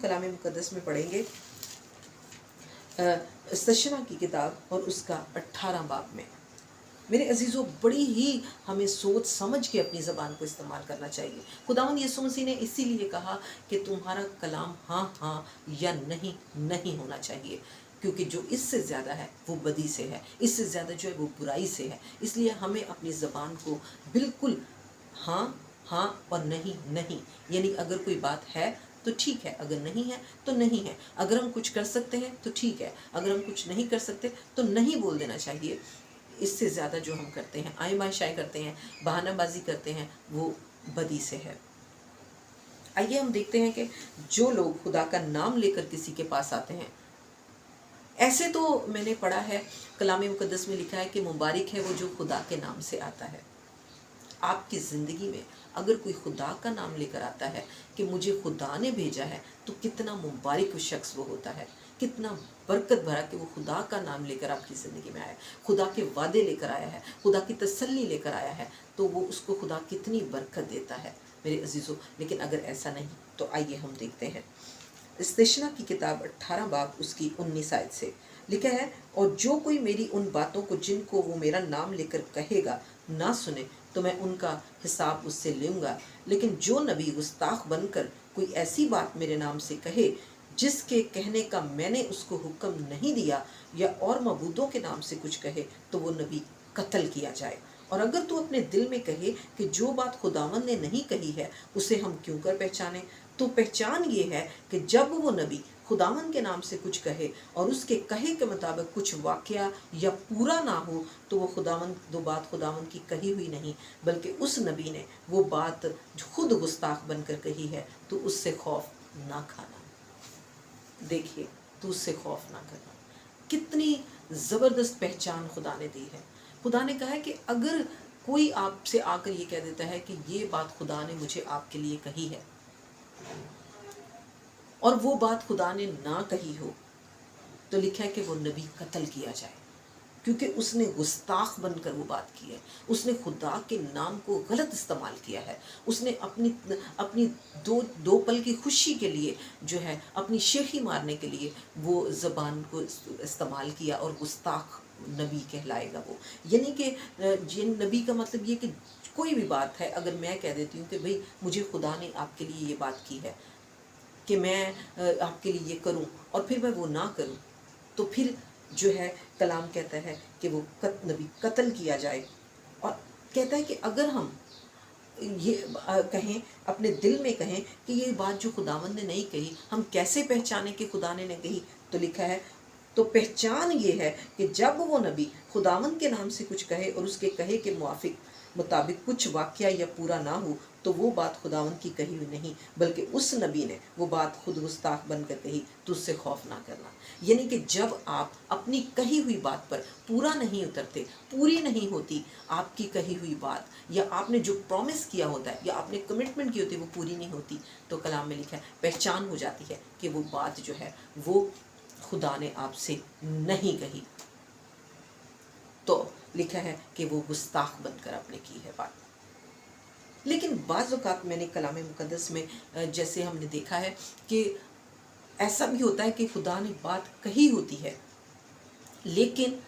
कलाम मुक़द्दस में पढ़ेंगे इस्तशना की किताब और उसका 18 बाब में। मेरे अजीज़ों, बड़ी ही हमें सोच समझ के अपनी ज़बान को इस्तेमाल करना चाहिए। खुदावंद यीशु मसीह ने इसीलिए कहा कि तुम्हारा कलाम हाँ हाँ या नहीं नहीं होना चाहिए, क्योंकि जो इससे ज़्यादा है वो बदी से है, इससे ज़्यादा जो है वो बुराई से है। इसलिए हमें अपनी ज़बान को बिल्कुल हाँ हाँ और नहीं नहीं, यानी अगर कोई बात है तो ठीक है, अगर नहीं है तो नहीं है, अगर हम कुछ कर सकते हैं तो ठीक है, अगर हम कुछ नहीं कर सकते तो नहीं बोल देना चाहिए। इससे ज़्यादा जो हम करते हैं, आए बाएं शाएं करते हैं, बहानाबाजी करते हैं, वो बदी से है। आइए हम देखते हैं कि जो लोग खुदा का नाम लेकर किसी के पास आते हैं, ऐसे तो मैंने पढ़ा है कलाम मुक़द्दस में लिखा है कि मुबारक है वो जो खुदा के नाम से आता है। आपकी ज़िंदगी में अगर कोई खुदा का नाम लेकर आता है कि मुझे खुदा ने भेजा है, तो कितना मुबारक शख्स वो होता है, कितना बरकत भरा कि वो खुदा का नाम लेकर आपकी ज़िंदगी में आया है, खुदा के वादे लेकर आया है, खुदा की तसल्ली लेकर आया है, तो वो उसको खुदा कितनी बरकत देता है मेरे अजीज़ों। लेकिन अगर ऐसा नहीं तो आइए हम देखते हैं इस्तिशना की किताब 18 बाब उसकी 19 आयत से लिखा है, और जो कोई मेरी उन बातों को जिनको वो मेरा नाम लेकर कहेगा ना सुने, तो मैं उनका हिसाब उससे लूँगा। लेकिन जो नबी गुस्ताख बनकर कोई ऐसी बात मेरे नाम से कहे जिसके कहने का मैंने उसको हुक्म नहीं दिया, या और मबूदों के नाम से कुछ कहे, तो वो नबी कत्ल किया जाए। और अगर तू अपने दिल में कहे कि जो बात खुदावंद ने नहीं कही है उसे हम क्यों कर पहचाने, तो पहचान ये है कि जब वो नबी खुदावंद के नाम से कुछ कहे और उसके कहे के मुताबिक कुछ वाक़या या पूरा ना हो, तो वो बात खुदावंद की कही हुई नहीं, बल्कि उस नबी ने वो बात खुद गुस्ताख बनकर कही है, तो उससे खौफ ना खाना। देखिए, तो उससे खौफ ना करना। कितनी ज़बरदस्त पहचान खुदा ने दी है। खुदा ने कहा है कि अगर कोई आपसे आकर ये कह देता है कि ये बात खुदा ने मुझे आपके लिए कही है, और वो बात खुदा ने ना कही हो, तो लिखा है कि वो नबी कत्ल किया जाए, क्योंकि उसने गुस्ताख बनकर वो बात की है, उसने खुदा के नाम को गलत इस्तेमाल किया है, उसने अपनी दो पल की खुशी के लिए जो है, अपनी शेखी मारने के लिए वो ज़बान को इस्तेमाल किया, और गुस्ताख नबी कहलाएगा वो। यानी कि ये नबी का मतलब ये कि कोई भी बात है, अगर मैं कह देती हूँ कि भाई मुझे खुदा ने आपके लिए ये बात की है कि मैं आपके लिए ये करूं, और फिर मैं वो ना करूं, तो फिर जो है कलाम कहता है कि वो नबी कत्ल किया जाए। और कहता है कि अगर हम ये कहें, अपने दिल में कहें कि ये बात जो खुदावंद ने नहीं कही, हम कैसे पहचाने कि खुदा ने नहीं कही, तो लिखा है, तो पहचान ये है कि जब वो नबी खुदावंद के नाम से कुछ कहे और उसके कहे के मुताबिक कुछ वाक़या या पूरा ना हो, तो वो बात खुदावंद की कही हुई नहीं, बल्कि उस नबी ने वो बात खुद गुस्ताख बनकर कही, तो उससे खौफ ना करना। यानी कि जब आप अपनी कही हुई बात पर पूरा नहीं उतरते, पूरी नहीं होती आपकी कही हुई बात, या आपने जो प्रॉमिस किया होता है या आपने कमिटमेंट की होती है वो पूरी नहीं होती, तो कलाम में लिखा है पहचान हो जाती है कि वो बात जो है वो खुदा ने आपसे नहीं कही। तो लिखा है कि वो गुस्ताख बनकर आपने की है बात। लेकिन बाज़ औक़ात मैंने कलाम मुक़द्दस में जैसे हमने देखा है कि ऐसा भी होता है कि खुदा ने बात कही होती है, लेकिन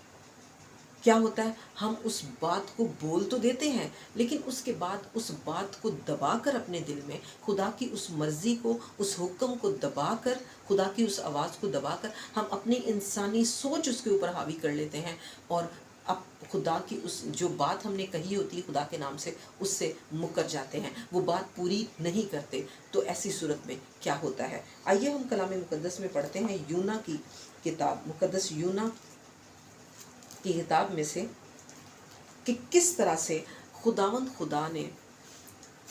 क्या होता है, हम उस बात को बोल तो देते हैं, लेकिन उसके बाद उस बात को दबाकर अपने दिल में खुदा की उस मर्ज़ी को, उस हुक्म को दबाकर, खुदा की उस आवाज़ को दबाकर हम अपनी इंसानी सोच उसके ऊपर हावी कर लेते हैं, और अब खुदा की उस जो बात हमने कही होती है खुदा के नाम से, उससे मुकर जाते हैं, वो बात पूरी नहीं करते। तो ऐसी सूरत में क्या होता है, आइए हम कलाम मुक़द्दस में पढ़ते हैं यूना की किताब, मुक़द्दस यूना की किताब में से कि किस तरह से खुदा ने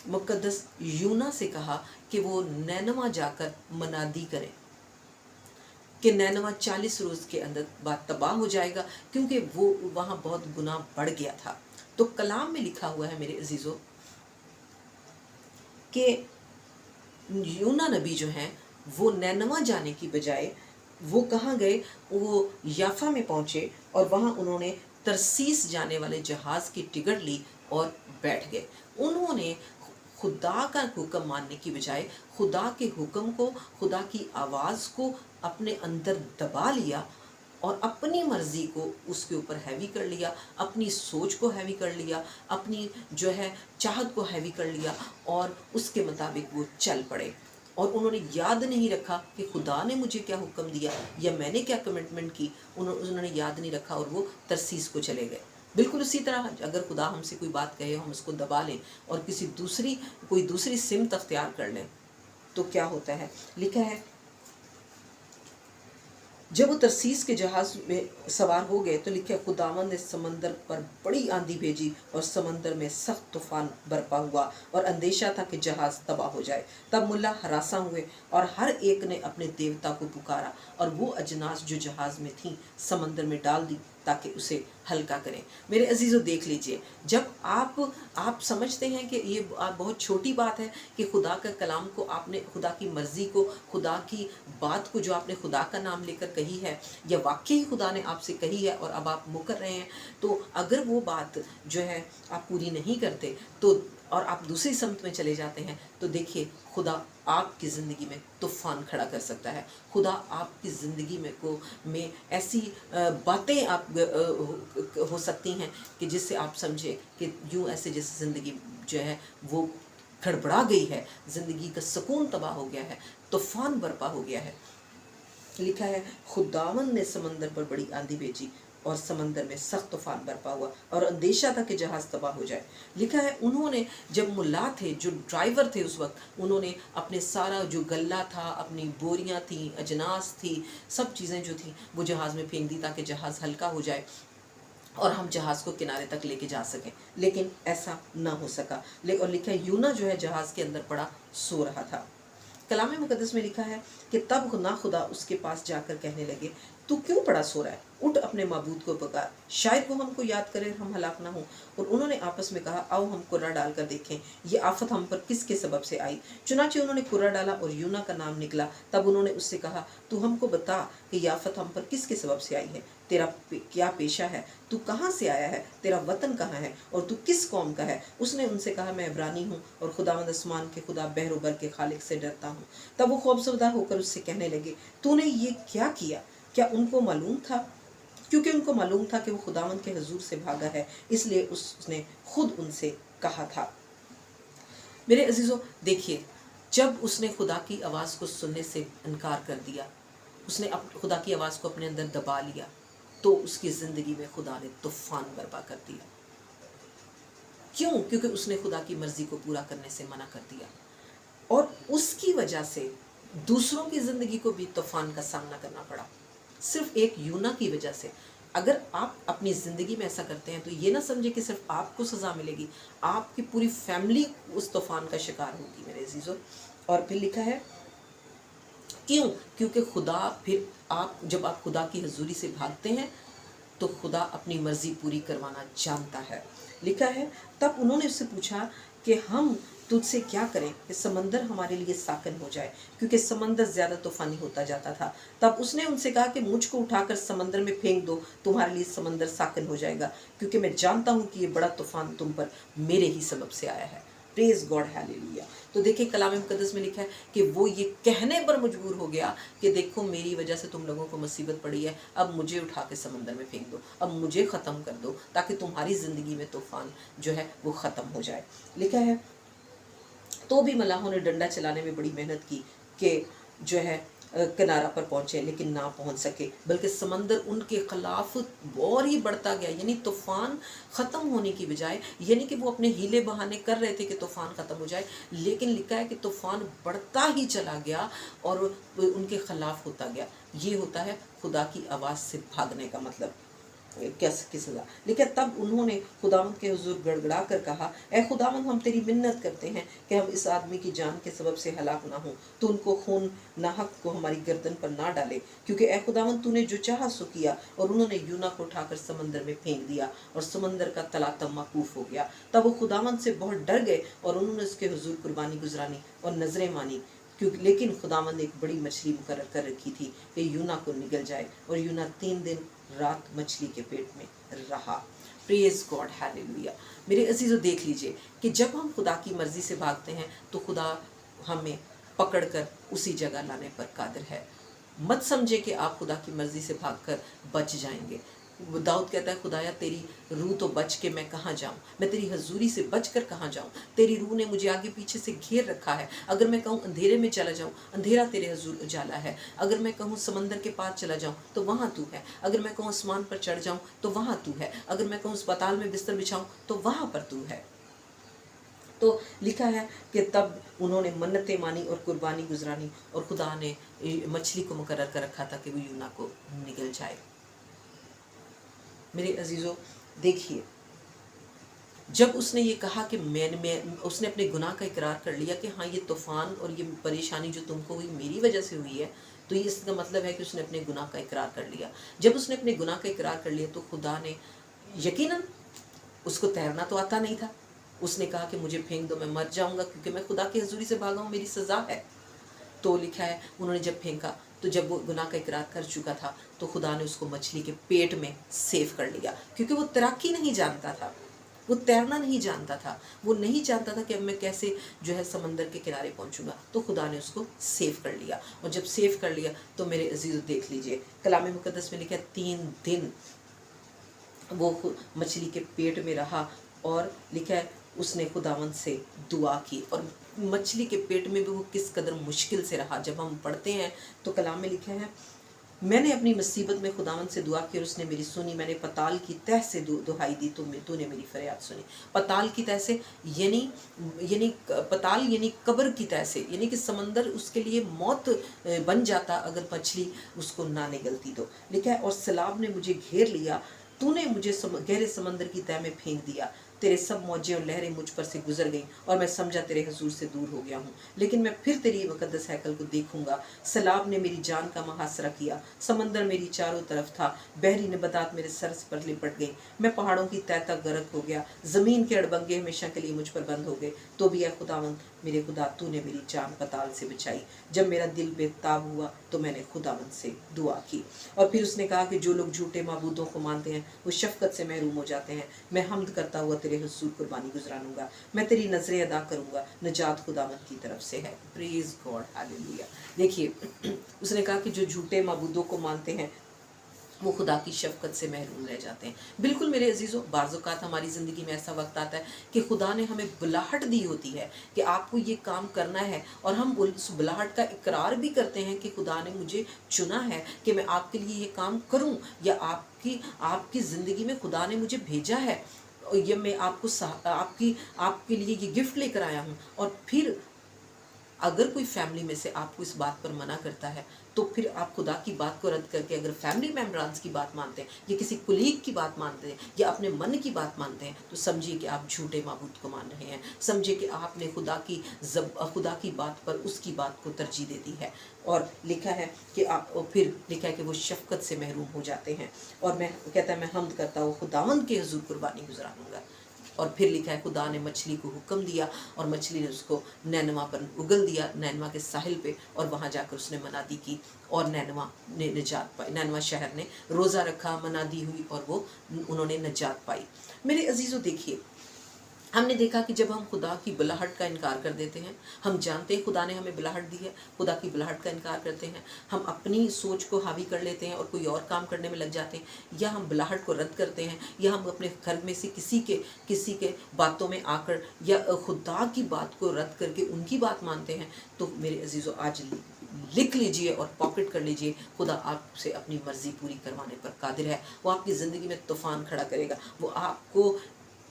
मुक़द्दस यूना से कहा कि वो नैनवा जाकर मनादी करे कि नैनवा 40 रोज़ के अंदर बात तबाह हो जाएगा, क्योंकि वो वहाँ बहुत गुनाह बढ़ गया था। तो कलाम में लिखा हुआ है मेरे अजीज़ों कि यूना नबी जो हैं वो नैनवा जाने की बजाय वो कहाँ गए, वो याफा में पहुँचे, और वहाँ उन्होंने तरसीस जाने वाले जहाज़ की टिकट ली और बैठ गए। उन्होंने खुदा का हुक्म मानने की बजाय खुदा के हुक्म को, खुदा की आवाज़ को अपने अंदर दबा लिया और अपनी मर्ज़ी को उसके ऊपर हैवी कर लिया, अपनी सोच को हैवी कर लिया, अपनी जो है चाहत को हैवी कर लिया और उसके मुताबिक वो चल पड़े। और उन्होंने याद नहीं रखा कि खुदा ने मुझे क्या हुक्म दिया या मैंने क्या कमिटमेंट की, उन्होंने याद नहीं रखा और वो तरसीस को चले गए। बिल्कुल उसी तरह अगर खुदा हमसे कोई बात कहे, हम उसको दबा लें और कोई दूसरी सिमत अख्तियार कर लें तो क्या होता है। लिखा है जब वो तरसीस के जहाज में सवार हो गए तो लिखा खुदावंद ने समंदर पर बड़ी आंधी भेजी और समंदर में सख्त तूफान बरपा हुआ और अंदेशा था कि जहाज तबाह हो जाए। तब मुल्ला हरासा हुए और हर एक ने अपने देवता को पुकारा और वो अजनास जो जहाज में थी समंदर में डाल दी ताकि उसे हल्का करें। मेरे अजीज़ों देख लीजिए, जब आप समझते हैं कि ये बहुत छोटी बात है कि खुदा का कलाम को आपने, खुदा की मर्ज़ी को, खुदा की बात को जो आपने खुदा का नाम लेकर कही है या वाकई खुदा ने आपसे कही है और अब आप मुकर रहे हैं, तो अगर वो बात जो है आप पूरी नहीं करते तो और आप दूसरी समत में चले जाते हैं तो देखिए खुदा आपकी ज़िंदगी में तूफ़ान खड़ा कर सकता है। खुदा आपकी ज़िंदगी में ऐसी बातें आप हो सकती हैं कि जिससे आप समझे कि यूँ ऐसे जैसे ज़िंदगी जो है वो गड़बड़ा गई है, ज़िंदगी का सुकून तबाह हो गया है, तूफ़ान बर्पा हो गया है। लिखा है खुदावन ने समंदर पर बड़ी आंधी भेजी और समंदर में सख्त तूफान बरपा हुआ और अंदेशा था कि जहाज़ तबाह हो जाए। लिखा है उन्होंने, जब मुल्ला थे, जो ड्राइवर थे उस वक्त, उन्होंने अपने सारा जो गल्ला था, अपनी बोरियां थी, अजनास थी, सब चीज़ें जो थी वो जहाज़ में फेंक दी ताकि जहाज़ हल्का हो जाए और हम जहाज़ को किनारे तक लेके जा सकें। लेकिन ऐसा ना हो सका। और लिखा है यूना जो है जहाज़ के अंदर पड़ा सो रहा था। कलाम मुकद्दस में लिखा है कि तब ना खुदा उसके पास जाकर कहने लगे, तू क्यों पड़ा सो रहा है, उठ अपने माबूद को पुकार, शायद वो हमको याद करे, हम हलाक ना हो। और उन्होंने आपस में कहा, आओ हम कुर्रा डालकर देखें ये आफत हम पर किसके सबब से आई। चुनाचे उन्होंने कुर्रा डाला और यूना का नाम निकला। तब उन्होंने उससे कहा, तू हमको बता कि ये आफत हम पर किसके सबब से आई है, तेरा क्या पेशा है, तू कहाँ से आया है, तेरा वतन कहाँ है और तू किस कौम का है। उसने उनसे कहा, मैं इब्रानी हूँ और खुदावंद आसमान के खुदा बहरोबर के खालिक से डरता हूँ। तब वो खौफजदा होकर उससे कहने लगे, तूने ये क्या किया। क्या उनको मालूम था, क्योंकि उनको मालूम था कि वो खुदावंद के हुजूर से भागा है, इसलिए उसने खुद उनसे कहा था। मेरे अजीज़ों देखिए, जब उसने खुदा की आवाज़ को सुनने से इनकार कर दिया, उसने खुदा की आवाज़ को अपने अंदर दबा लिया, तो उसकी ज़िंदगी में खुदा ने तूफ़ान बर्पा कर दिया। क्यों? क्योंकि उसने खुदा की मर्ज़ी को पूरा करने से मना कर दिया और उसकी वजह से दूसरों की ज़िंदगी को भी तूफ़ान का सामना करना पड़ा, सिर्फ एक यूना की वजह से। अगर आप अपनी ज़िंदगी में ऐसा करते हैं तो ये ना समझे कि सिर्फ आपको सज़ा मिलेगी, आपकी पूरी फैमिली उस तूफ़ान का शिकार होगी मेरे अजीज़ों। और फिर लिखा है क्यों? क्योंकि खुदा फिर जब आप खुदा की हजूरी से भागते हैं तो खुदा अपनी मर्ज़ी पूरी करवाना जानता है। लिखा है तब उन्होंने उससे पूछा कि हम तुझसे क्या करें कि समंदर हमारे लिए साकन हो जाए, क्योंकि समंदर ज़्यादा तूफ़ानी होता जाता था। तब उसने उनसे कहा कि मुझको उठाकर समंदर में फेंक दो, तुम्हारे लिए समंदर साकन हो जाएगा, क्योंकि मैं जानता हूँ कि ये बड़ा तूफ़ान तुम पर मेरे ही सबब से आया है। Praise God, hallelujah. तो देखिए कलाम मुकद्दस में लिखा है कि वो ये कहने पर मजबूर हो गया कि देखो मेरी वजह से तुम लोगों को मुसीबत पड़ी है, अब मुझे उठा के समंदर में फेंक दो, अब मुझे ख़त्म कर दो ताकि तुम्हारी ज़िंदगी में तूफ़ान जो है वो ख़त्म हो जाए। लिखा है तो भी मलाहों ने डंडा चलाने में बड़ी मेहनत की कि जो है किनारा पर पहुँचे, लेकिन ना पहुँच सके, बल्कि समंदर उनके ख़िलाफ़ और ही बढ़ता गया। यानी तूफ़ान ख़त्म होने की बजाय, यानी कि वो अपने हीले बहाने कर रहे थे कि तूफ़ान ख़त्म हो जाए, लेकिन लिखा है कि तूफ़ान बढ़ता ही चला गया और उनके ख़िलाफ़ होता गया। ये होता है खुदा की आवाज़ से भागने का मतलब। की सज़ा। लेकिन तब उन्होंने खुदावंद के हुजूर गड़गड़ा कर कहा, ए खुदावंद, हम तेरी मिन्नत करते हैं कि हम इस आदमी की जान के सबब से हलाक ना हो, तो उनको खून नाहक को हमारी गर्दन पर ना डाले, क्योंकि ए खुदावंद तूने जो चाहा सो किया। और उन्होंने यूना को उठाकर समंदर में फेंक दिया और समंदर का तलातम माकूफ हो गया। तब वो खुदावंद से बहुत डर गए और उन्होंने उसके हुजूर कुर्बानी गुजरानी और नजरें मानी, क्योंकि लेकिन खुदावंद ने एक बड़ी मछली मुकर्रर कर रखी थी कि यूना को निगल जाए, और यूना 3 दिन रात मछली के पेट में रहा। Praise God, hallelujah. मेरे अजीज़ों, देख लीजिए कि जब हम खुदा की मर्ज़ी से भागते हैं तो खुदा हमें पकड़कर उसी जगह लाने पर कादिर है। मत समझे कि आप खुदा की मर्ज़ी से भागकर बच जाएंगे। दाऊद कहता है, खुदाया तेरी रूह तो बच के मैं कहाँ जाऊँ, मैं तेरी हजूरी से बच कर कहाँ जाऊँ। तेरी रूह ने मुझे आगे पीछे से घेर रखा है। अगर मैं कहूँ अंधेरे में चला जाऊँ, अंधेरा तेरे हजूर उजाला है। अगर मैं कहूँ समंदर के पार चला जाऊँ तो वहाँ तू है। अगर मैं कहूँ आसमान पर चढ़ जाऊँ तो वहाँ तू है। अगर मैं कहूँ अस्पताल में बिस्तर बिछाऊँ तो वहाँ पर तू है। तो लिखा है कि तब उन्होंने मन्नतें मानी और कुर्बानी गुजरानी, और खुदा ने मछली को मुकर्रर कर रखा था कि वो यूना को निगल जाए। मेरे अजीज़ों, देखिए, जब उसने ये कहा कि उसने अपने गुनाह का इकरार कर लिया कि हाँ, ये तूफ़ान और ये परेशानी जो तुमको हुई मेरी वजह से हुई है, तो ये इसका मतलब है कि उसने अपने गुनाह का इकरार कर लिया। जब उसने अपने गुनाह का इकरार कर लिया तो खुदा ने यकीनन, उसको तैरना तो आता नहीं था, उसने कहा कि मुझे फेंक दो, मैं मर जाऊंगा क्योंकि मैं खुदा की हजूरी से भागा हूँ, मेरी सज़ा है। तो लिखा है उन्होंने जब फेंका तो जब वो गुनाह का इकरार कर चुका था तो खुदा ने उसको मछली के पेट में सेव कर लिया, क्योंकि वो तैराकी नहीं जानता था, वो तैरना नहीं जानता था, वो नहीं जानता था कि अब मैं कैसे जो है समंदर के किनारे पहुंचूंगा। तो खुदा ने उसको सेव कर लिया, और जब सेव कर लिया तो मेरे अजीज़ देख लीजिए, कलाम मुकद्दस में लिखा है 3 दिन वो मछली के पेट में रहा, और लिखा है उसने खुदावंद से दुआ की, और मछली के पेट में भी वो किस कदर मुश्किल से रहा। जब हम पढ़ते हैं तो कलाम में लिखा है, मैंने अपनी मुसीबत में खुदावंद से दुआ की और उसने मेरी सुनी। मैंने पताल की तह से दुहाई दी तो तूने मेरी फरियाद सुनी। पताल की तह से यानी पताल यानी कब्र की तह से, यानी कि समंदर उसके लिए मौत बन जाता अगर मछली उसको ना निगलती तो। लिखा है और सैलाब ने मुझे घेर लिया, तूने मुझे गहरे समंदर की तह में फेंक दिया। तेरे सब मौजें और लहरें मुझ पर से गुजर गईं और मैं समझा तेरे हजूर से दूर हो गया हूँ। लेकिन मैं फिर तेरी मुकद्दस हैकल को देखूंगा। सैलाब ने मेरी जान का मुहासरा किया, समंदर मेरी चारों तरफ था, बहरी नबतात मेरे सर पर लिपट गई। मैं पहाड़ों की तह तक गर्क हो गया, जमीन के अड़बंगे हमेशा के लिए मुझ पर बंद हो गए। तो भी खुदावंद मेरे खुदा, तूने मेरी जान पताल से बचाई। जब मेरा दिल बेताब हुआ तो मैंने खुदावंद से दुआ की। और फिर उसने कहा कि जो लोग झूठे माबूदों को मानते हैं वो शफकत से महरूम हो जाते हैं। मैं हम्द करता हुआ तेरे हुजूर कुर्बानी गुजरानूंगा, मैं तेरी नजरें अदा करूंगा, नजात खुदावंद की तरफ से है। Praise God, hallelujah. देखिए, उसने कहा कि जो झूठे माबूदों को मानते हैं वो खुदा की शफकत से महरूम रह जाते हैं। बिल्कुल मेरे अजीज़ों, बाज़-औक़ात हमारी ज़िंदगी में ऐसा वक्त आता है कि खुदा ने हमें बुलाहट दी होती है कि आपको ये काम करना है, और हम उस बुलाहट का इकरार भी करते हैं कि खुदा ने मुझे चुना है कि मैं आपके लिए ये काम करूं, या आपकी ज़िंदगी में खुदा ने मुझे भेजा है, और ये मैं आपके लिए ये गिफ्ट लेकर आया हूँ। और फिर अगर कोई फैमिली में से आपको इस बात पर मना करता है तो फिर आप खुदा की बात को रद्द करके अगर फैमिली मेम्बर्स की बात मानते हैं, या किसी कुलीग की बात मानते हैं, या अपने मन की बात मानते हैं, तो समझिए कि आप झूठे माबूद को मान रहे हैं। समझिए कि आपने खुदा की बात पर उसकी बात को तरजीह दे दी है। और लिखा है कि फिर लिखा है कि वो शफकत से महरूम हो जाते हैं। और मैं कहता है मैं हम्द करता हूँ खुदावंद के हुजूर कुर्बानी गुजरानूंगा। और फिर लिखा है खुदा ने मछली को हुक्म दिया और मछली ने उसको नैनवा पर उगल दिया, नैनवा के साहिल पे, और वहाँ जाकर उसने मनादी की और नैनवा ने निजात पाई। नैनवा शहर ने रोज़ा रखा, मनादी हुई और उन्होंने निजात पाई। मेरे अजीज़ों, देखिए, हमने देखा कि जब हम खुदा की बुलाहट का इनकार कर देते हैं, हम जानते हैं खुदा ने हमें बुलाहट दी है, खुदा की बुलाहट का इनकार करते हैं, हम अपनी सोच को हावी कर लेते हैं और कोई और काम करने में लग जाते हैं, या हम बुलाहट को रद्द करते हैं, या हम अपने घर में से किसी के बातों में आकर या खुदा की बात को रद्द करके उनकी बात मानते हैं। तो मेरे अजीज़ों, आज लिख लीजिए और पॉकेट कर लीजिए, खुदा आपसे अपनी मर्ज़ी पूरी करवाने पर कादिर है। वो आपकी ज़िंदगी में तूफ़ान खड़ा करेगा, वो आपको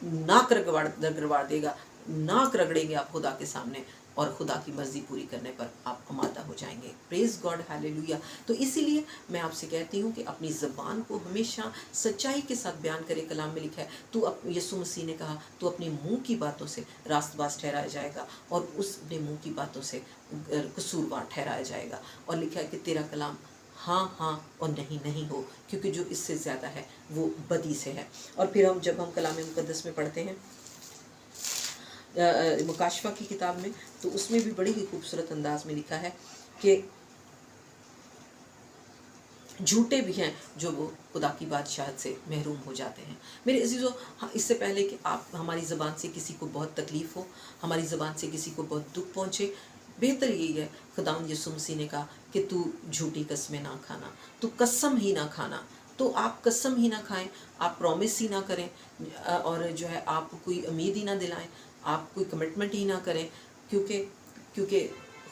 नाक रगड़वा देगा, नाक रगड़ेंगे आप खुदा के सामने, और खुदा की मर्जी पूरी करने पर आप आमादा हो जाएंगे। Praise God, hallelujah. तो इसीलिए मैं आपसे कहती हूँ कि अपनी ज़बान को हमेशा सच्चाई के साथ बयान करे। कलाम में लिखा है, यीशु मसीह ने कहा, तू अपने मुंह की बातों से रास्तबाज ठहराया जाएगा और उसने मुंह की बातों से कसूरवार ठहराया जाएगा। और लिखा है कि तेरा कलाम हाँ हाँ और नहीं नहीं हो, क्योंकि जो इससे ज़्यादा है वो बदी से है। और फिर जब हम कलाम मुक़द्दस में पढ़ते हैं मुकाशफा की किताब में, तो उसमें भी बड़ी ही खूबसूरत अंदाज में लिखा है कि झूठे भी हैं जो वो खुदा की बादशाहत से महरूम हो जाते हैं। मेरे अजीज़ों, इससे पहले कि आप हमारी ज़बान से किसी को बहुत तकलीफ़ हो, हमारी ज़बान से किसी को बहुत दुख पहुँचे, बेहतर यही है, खुदावंद यीशु मसीह ने कहा कि तू झूठी कसमें ना खाना, तू कसम ही ना खाना। तो आप कसम ही ना खाएं, आप प्रॉमिस ही ना करें, और जो है आप कोई उम्मीद ही ना दिलाएं, आप कोई कमिटमेंट ही ना करें, क्योंकि क्योंकि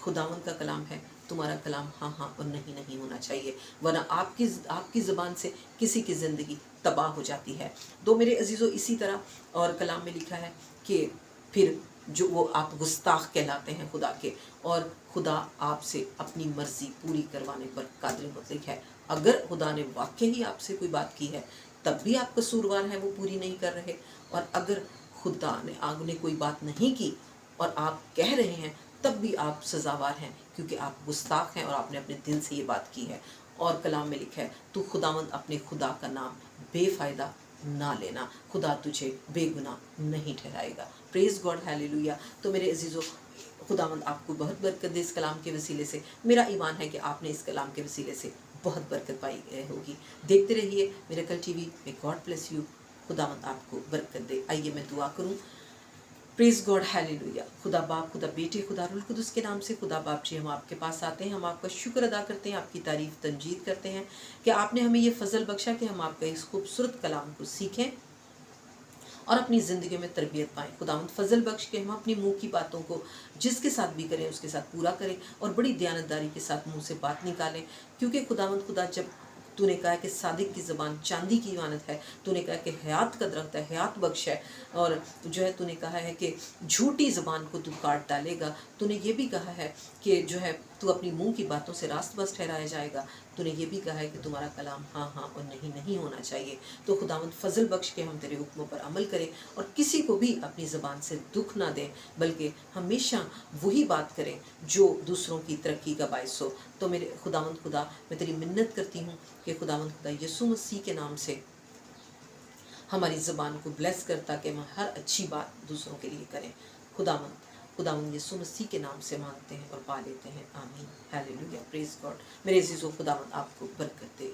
खुदावंद का कलाम है, तुम्हारा कलाम हाँ हाँ और नहीं नहीं होना चाहिए, वरना आपकी ज़बान से किसी की ज़िंदगी तबाह हो जाती है। तो मेरे अजीज़ों, इसी तरह और कलाम में लिखा है कि फिर जो वो आप गुस्ताख कहलाते हैं खुदा के, और खुदा आपसे अपनी मर्ज़ी पूरी करवाने पर कादिर मुतलक है। अगर खुदा ने वाकई ही आपसे कोई बात की है, तब भी आप कसूरवार हैं, वो पूरी नहीं कर रहे, और अगर खुदा ने आपने कोई बात नहीं की और आप कह रहे हैं, तब भी आप सज़ावार हैं, क्योंकि आप गुस्ताख हैं और आपने अपने दिल से ये बात की है। और कलाम में लिखा है, तू खुदावंद अपने खुदा का नाम बेफ़ायदा ना लेना, खुदा तुझे बेगुनाह नहीं ठहराएगा। Praise God, hallelujah. तो मेरे अजीज़ों, खुदावंद आपको बहुत बरकत दे इस कलाम के वसीले से। मेरा ईमान है कि आपने इस कलाम के वसीले से बहुत बरकत पाई होगी। देखते रहिए मिरेकल टीवी में। God bless you. खुदावंद आपको बरकत दे। आइए मैं दुआ करूं। Praise God, hallelujah. खुदा बाप, खुदा बेटे, खुदा रूह कुदुस के नाम से खुदा बाप जी, हम आपके पास आते हैं, हम आपका शुक्र अदा करते हैं, आपकी तारीफ तमजीद करते हैं कि आपने हमें ये फजल बख्शा कि हम आपका इस खूबसूरत कलाम को सीखें और अपनी ज़िंदगी में तरबियत पाएँ। खुदावंद फजल बख्श के हम अपनी मुंह की बातों को जिसके साथ भी करें उसके साथ पूरा करें, और बड़ी दयानतदारी के साथ मुंह से बात निकालें, क्योंकि खुदावंद खुदा, जब तूने कहा कि सादिक की ज़बान चांदी की मानत है, तूने कहा कि हयात का दरख्त है, हयात बख्श है, और जो है तूने कहा है कि झूठी ज़बान को तू काट डालेगा। तूने ये भी कहा है कि जो है तू अपनी मुंह की बातों से रास्त बस ठहराया जाएगा। तूने ये भी कहा है कि तुम्हारा कलाम हाँ हाँ और नहीं नहीं होना चाहिए। तो खुदावंद फजल बख्श के हम तेरे हुक्मों पर अमल करें और किसी को भी अपनी ज़बान से दुख ना दें, बल्कि हमेशा वही बात करें जो दूसरों की तरक्की का बायस हो। तो मेरे खुदावंद खुदा, मैं तेरी मिन्नत करती हूँ कि खुदावंद खुदा यीशु मसीह के नाम से हमारी ज़बान को ब्लेस कर, ताकि हम हर अच्छी बात दूसरों के लिए करें। खुदावंद यीशु मसीह के नाम से मांगते हैं और पा लेते हैं, आमीन, हालेलुया, प्रेज गॉड। मेरे अजीज़ों, खुदावंद आपको बरकत दे।